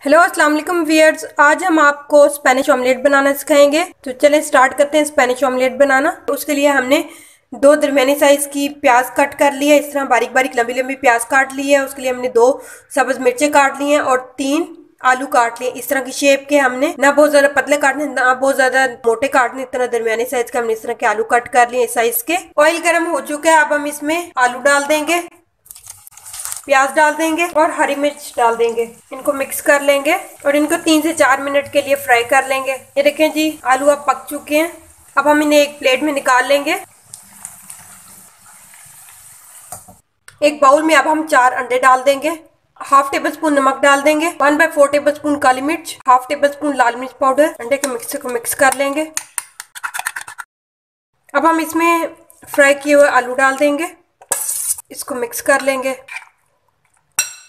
Hello अस्सलाम वालेकुम viewers, आज हम आपको स्पेनिश ऑमलेट बनाना सिखाएंगे। तो चलें स्टार्ट करते हैं स्पेनिश ऑमलेट बनाना। उसके लिए हमने दो दरमियानी साइज़ की प्याज कट कर ली है, इस तरह बारीक बारीक लंबी लंबी प्याज काट ली है। उसके लिए हमने दो सब्ज़ मिर्चें काट ली हैं और तीन आलू काट लिए। इस तरह की शेप के हमने ना बहुत ज़्यादा पतले काटने ना बहुत ज़्यादा मोटे काटने, इतना दरमियानी साइज़ के हमने इस तरह के आलू कट कर लिए साइज़ के। ऑयल गर्म हो चुका है, अब हम इसमें आलू डाल देंगे, प्याज डाल देंगे और हरी मिर्च डाल देंगे। इनको मिक्स कर लेंगे और इनको 3 से 4 मिनट के लिए फ्राई कर लेंगे। ये देखें जी, आलू अब पक चुके हैं। अब हम इन्हें एक प्लेट में निकाल लेंगे। एक बाउल में अब हम 4 अंडे डाल देंगे, हाफ टेबल स्पून नमक डाल देंगे, 1/4 टेबल स्पून काली मिर्च, हाफ टेबल स्पून लाल मिर्च पाउडर। अंडे के मिक्सर को मिक्स कर लेंगे। अब हम इसमें फ्राई किए हुए आलू डाल देंगे, इसको मिक्स कर लेंगे।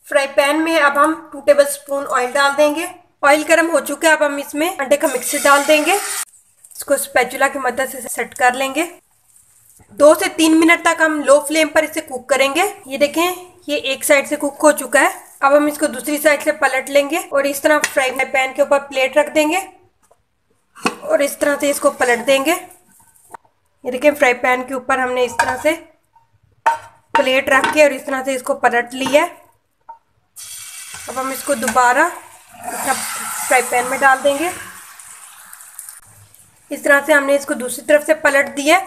फ्राई पैन में अब हम 2 टेबल स्पून ऑयल डाल देंगे। ऑयल गर्म हो चुका है, अब हम इसमें अंडे का मिक्सर डाल देंगे। इसको स्पैचुला की मदद से सेट कर लेंगे। 2 से 3 मिनट तक हम लो फ्लेम पर इसे कुक करेंगे। ये देखें, ये एक साइड से कुक हो चुका है। अब हम इसको दूसरी साइड से पलट लेंगे और इस तरह फ्राई पैन के ऊपर प्लेट रख देंगे और इस तरह से इसको पलट देंगे। ये देखें, फ्राई पैन के ऊपर हमने इस तरह से प्लेट रख के और इस तरह से इसको पलट लिया है। अब हम इसको दोबारा फ्राई पैन में डाल देंगे। इस तरह से हमने इसको दूसरी तरफ से पलट दिया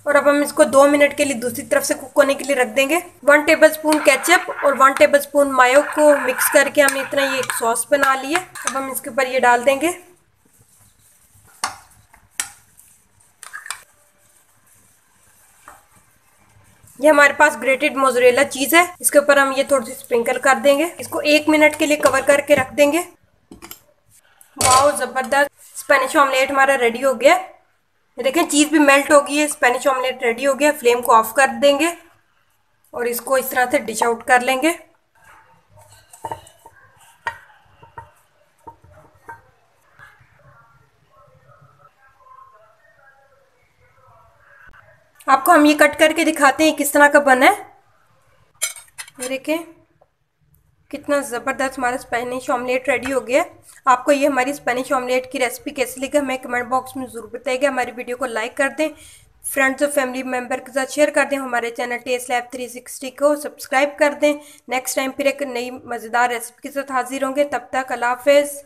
और अब हम इसको 2 मिनट के लिए दूसरी तरफ से कुक होने के लिए रख देंगे। 1 टेबल स्पून केचप और 1 टेबल स्पून मायो को मिक्स करके हमने इतना ये एक सॉस बना ली है। अब हम इसके ऊपर ये डाल देंगे। ये हमारे पास ग्रेटेड मोज़रेला चीज़ है, इसके ऊपर हम ये थोड़ी सी स्प्रिंकल कर देंगे। इसको 1 मिनट के लिए कवर करके रख देंगे। वाओ, ज़बरदस्त स्पेनिश ऑमलेट हमारा रेडी हो गया। ये देखें, चीज़ भी मेल्ट हो गई है, स्पेनिश ऑमलेट रेडी हो गया। फ्लेम को ऑफ कर देंगे और इसको इस तरह से डिश आउट कर लेंगे। आपको हम ये कट करके दिखाते हैं किस तरह का बना है। ये देखें, कितना ज़बरदस्त हमारा स्पेनिश ऑमलेट रेडी हो गया। आपको ये हमारी स्पेनिश ऑमलेट की रेसिपी कैसी लगी हमें कमेंट बॉक्स में ज़रूर बताइएगा। हमारी वीडियो को लाइक कर दें, फ्रेंड्स और फैमिली मेम्बर के साथ शेयर कर दें। हमारे चैनल टेस्ट लैब 360 को सब्सक्राइब कर दें। नेक्स्ट टाइम फिर एक नई मज़ेदार रेसिपी के साथ हाजिर होंगे। तब तक अल्लाह हाफ़िज़।